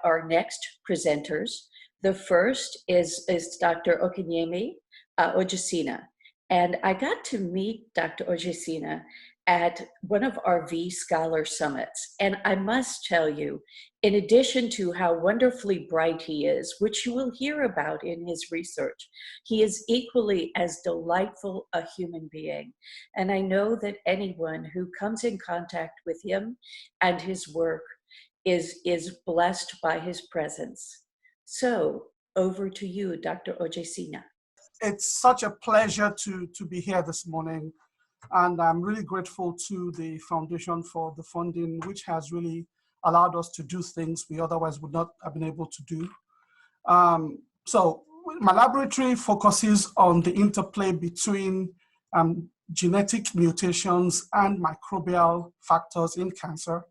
our next presenters. The first is Dr. Akinyemi Ojesina. And I got to meet Dr. Ojesina at one of our V Scholar Summits. And I must tell you, in addition to how wonderfully bright he is, which you will hear about in his research, he is equally as delightful a human being. And I know that anyone who comes in contact with him and his work is blessed by his presence. So over to you, Dr. Ojesina. It's such a pleasure to be here this morning. And I'm really grateful to the foundation for the funding, which has really allowed us to do things we otherwise would not have been able to do. So my laboratory focuses on the interplay between genetic mutations and microbial factors in cancer.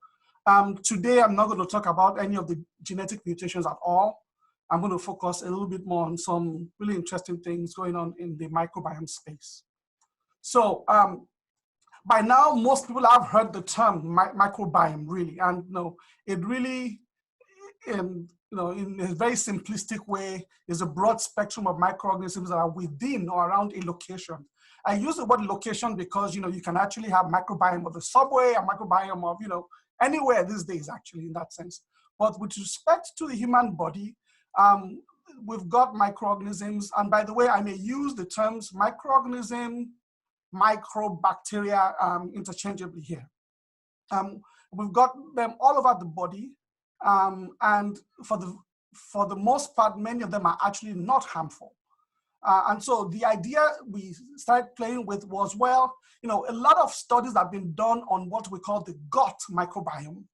Today, I'm not going to talk about any of the genetic mutations at all. I'm going to focus a little bit more on some really interesting things going on in the microbiome space. So by now, most people have heard the term microbiome, really, and it really, in a very simplistic way, is a broad spectrum of microorganisms that are within or around a location. I use the word location because you can actually have microbiome of the subway, a microbiome of anywhere these days, actually, in that sense. But with respect to the human body, we've got microorganisms, and by the way, I may use the terms microorganism, microbacteria interchangeably here. We've got them all over the body, and for the most part, many of them are actually not harmful. And so the idea we started playing with was, well, a lot of studies have been done on what we call the gut microbiome,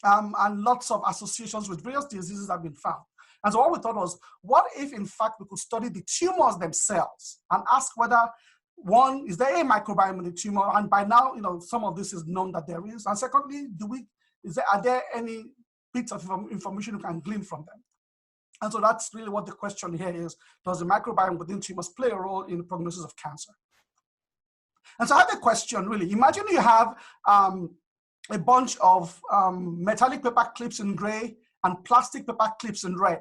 and lots of associations with various diseases have been found. And so what we thought was, what if in fact we could study the tumors themselves and ask whether, one, is there a microbiome in the tumor? And by now, some of this is known that there is. And secondly, are there any bits of information you can glean from them? And so that's really what the question here is. Does the microbiome within tumors play a role in the prognosis of cancer? And so I have a question, really. Imagine you have a bunch of metallic paper clips in gray and plastic paper clips in red,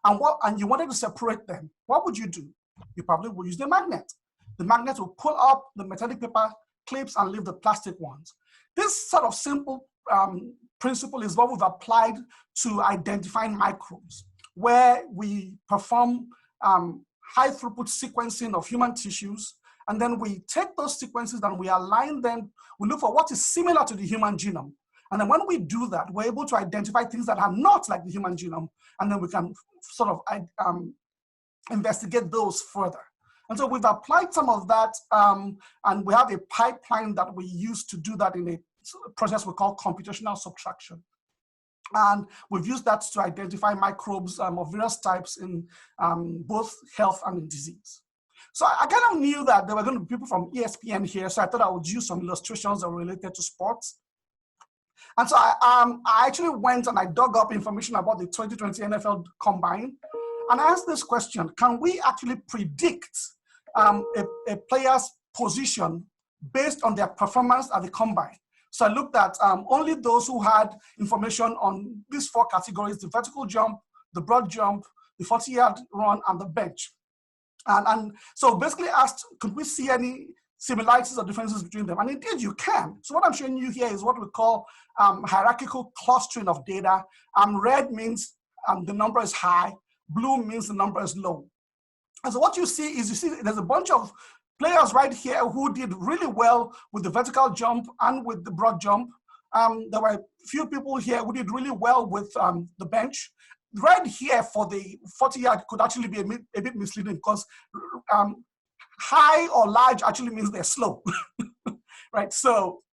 and you wanted to separate them. What would you do? You probably would use the magnet. The magnet will pull up the metallic paper clips and leave the plastic ones. This sort of simple principle is what we've applied to identifying microbes, where we perform high throughput sequencing of human tissues, and then we take those sequences and we align them. We look for what is similar to the human genome. And then when we do that, we're able to identify things that are not like the human genome, and then we can sort of investigate those further. And so we've applied some of that, and we have a pipeline that we use to do that in a process we call computational subtraction. And we've used that to identify microbes of various types in both health and in disease. So I kind of knew that there were going to be people from ESPN here, so I thought I would use some illustrations that were related to sports. And so I actually went and I dug up information about the 2020 NFL Combine, and I asked this question: can we actually predict a player's position based on their performance at the Combine? So I looked at only those who had information on these four categories: the vertical jump, the broad jump, the 40-yard run, and the bench. And so basically asked, could we see any similarities or differences between them? And indeed you can. So what I'm showing you here is what we call hierarchical clustering of data. Red means the number is high, blue means the number is low. And so what you see there's a bunch of players right here who did really well with the vertical jump and with the broad jump. There were a few people here who did really well with the bench. Red here for the 40-yard could actually be a bit misleading because high or large actually means they're slow, right? So,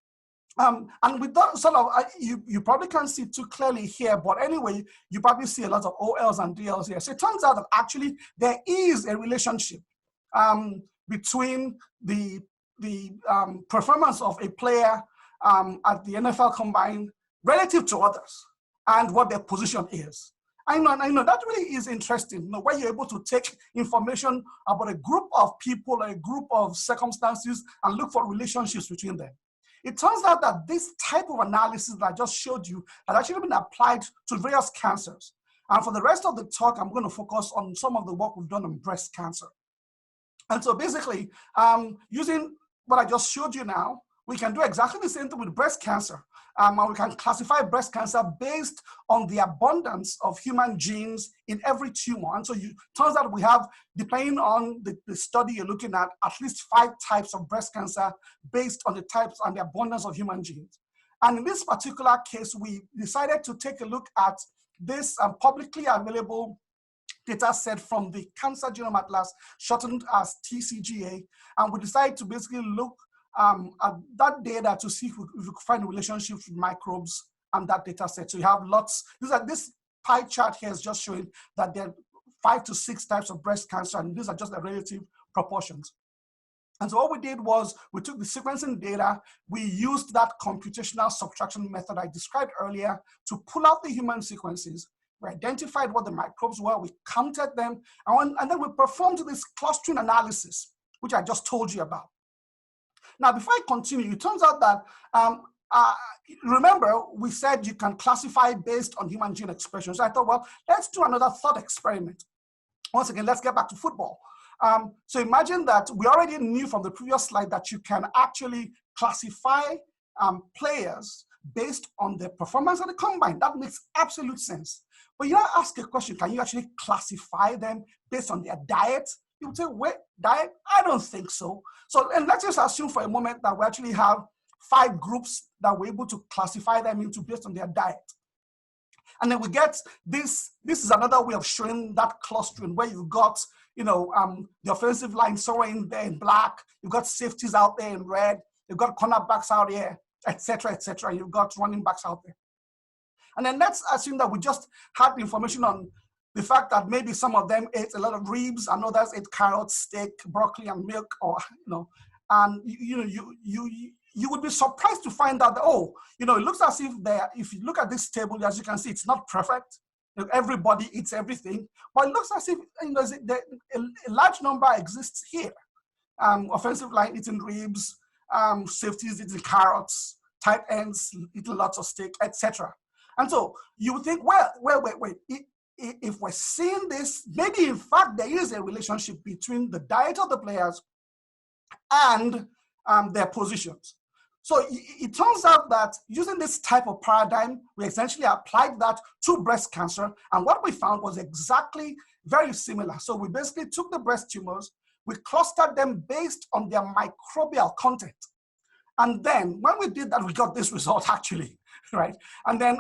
and with that sort of, you probably can't see too clearly here, but anyway, you probably see a lot of OLs and DLs here. So it turns out that actually there is a relationship between the performance of a player at the NFL Combine relative to others and what their position is. I know that really is interesting, where you're able to take information about a group of people, a group of circumstances, and look for relationships between them. It turns out that this type of analysis that I just showed you has actually been applied to various cancers. And for the rest of the talk, I'm going to focus on some of the work we've done on breast cancer. And so basically, using what I just showed you now, we can do exactly the same thing with breast cancer. And we can classify breast cancer based on the abundance of human genes in every tumor. And so it turns out we have, depending on the study you're looking at least 5 types of breast cancer based on the types and the abundance of human genes. And in this particular case, we decided to take a look at this publicly available data set from the Cancer Genome Atlas, shortened as TCGA. And we decided to basically look at that data to see if we could find a relationship with microbes and that data set. So you have lots, this pie chart here is just showing that there are 5 to 6 types of breast cancer, and these are just the relative proportions. And so what we did was we took the sequencing data, we used that computational subtraction method I described earlier to pull out the human sequences. We identified what the microbes were, we counted them, and then we performed this clustering analysis, which I just told you about. Now, before I continue, it turns out that, remember, we said you can classify based on human gene expression. So I thought, well, let's do another thought experiment. Once again, let's get back to football. So imagine that we already knew from the previous slide that you can actually classify players based on their performance at the combine. That makes absolute sense. But you now ask a question, can you actually classify them based on their diet? You would say, wait, diet? I don't think so. So, and let's just assume for a moment that we actually have 5 groups that we're able to classify them into based on their diet. And then we get this is another way of showing that clustering where you've got, the offensive line somewhere in there in black, you've got safeties out there in red, you've got cornerbacks out here, etc., etc. You've got running backs out there. And then let's assume that we just had the information on the fact that maybe some of them ate a lot of ribs and others ate carrots, steak, broccoli, and milk, or, and you would be surprised to find out that, it looks as if you look at this table, as you can see, it's not perfect. Everybody eats everything, but it looks as if a large number exists here. Offensive line eating ribs, safeties eating carrots, tight ends eating lots of steak, etc. And so you would think, well, wait. If we're seeing this, maybe in fact there is a relationship between the diet of the players and their positions. So it turns out that using this type of paradigm, we essentially applied that to breast cancer, and what we found was exactly very similar. So we basically took the breast tumors, we clustered them based on their microbial content. And then when we did that, we got this result actually, right? And then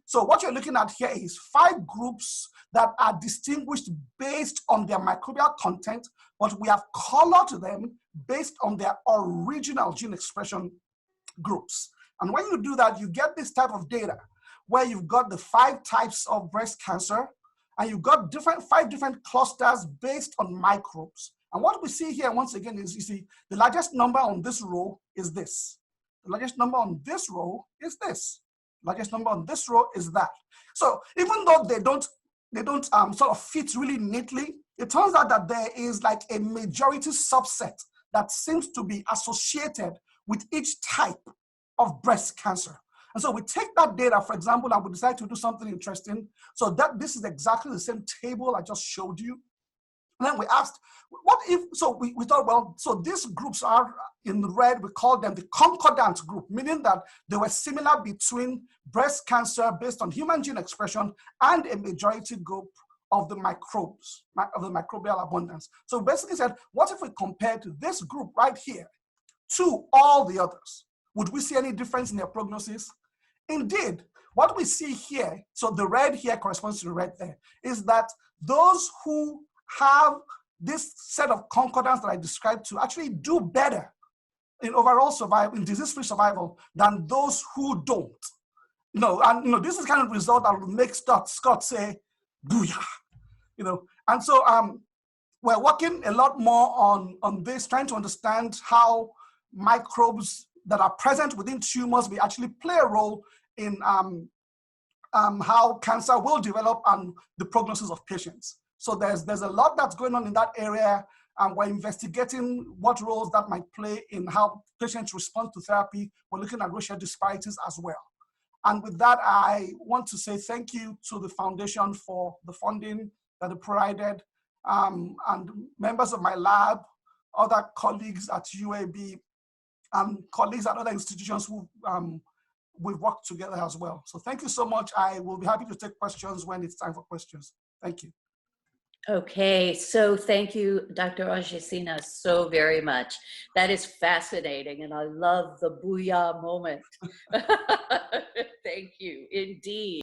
so what you're looking at here is 5 groups that are distinguished based on their microbial content, but we have colored them based on their original gene expression groups. And when you do that, you get this type of data where you've got the 5 types of breast cancer, and you've got 5 different clusters based on microbes. And what we see here, once again, is you see the largest number on this row is this. The largest number on this row is this. The largest number on this row is that. So even though they don't sort of fit really neatly, it turns out that there is like a majority subset that seems to be associated with each type of breast cancer. And so we take that data, for example, and we decide to do something interesting. So this is exactly the same table I just showed you. And then we asked, what if, so we thought, well, so these groups are in red, we call them the concordant group, meaning that they were similar between breast cancer based on human gene expression and a majority group of the microbes, of the microbial abundance. So we basically said, what if we compared this group right here to all the others? Would we see any difference in their prognosis? Indeed, what we see here, so the red here corresponds to the red there, is that those who have this set of concordance that I described to actually do better in overall survival, in disease-free survival, than those who don't. This is kind of result that will make Scott say, booyah, And so we're working a lot more on this, trying to understand how microbes that are present within tumors may actually play a role in how cancer will develop and the prognosis of patients. So there's a lot that's going on in that area. and we're investigating what roles that might play in how patients respond to therapy. We're looking at racial disparities as well. And with that, I want to say thank you to the foundation for the funding that they provided, and members of my lab, other colleagues at UAB, and colleagues at other institutions who we've worked together as well. So thank you so much. I will be happy to take questions when it's time for questions. Thank you. Okay, so thank you, Dr. Ojesina, so very much. That is fascinating, and I love the booyah moment. Thank you, indeed.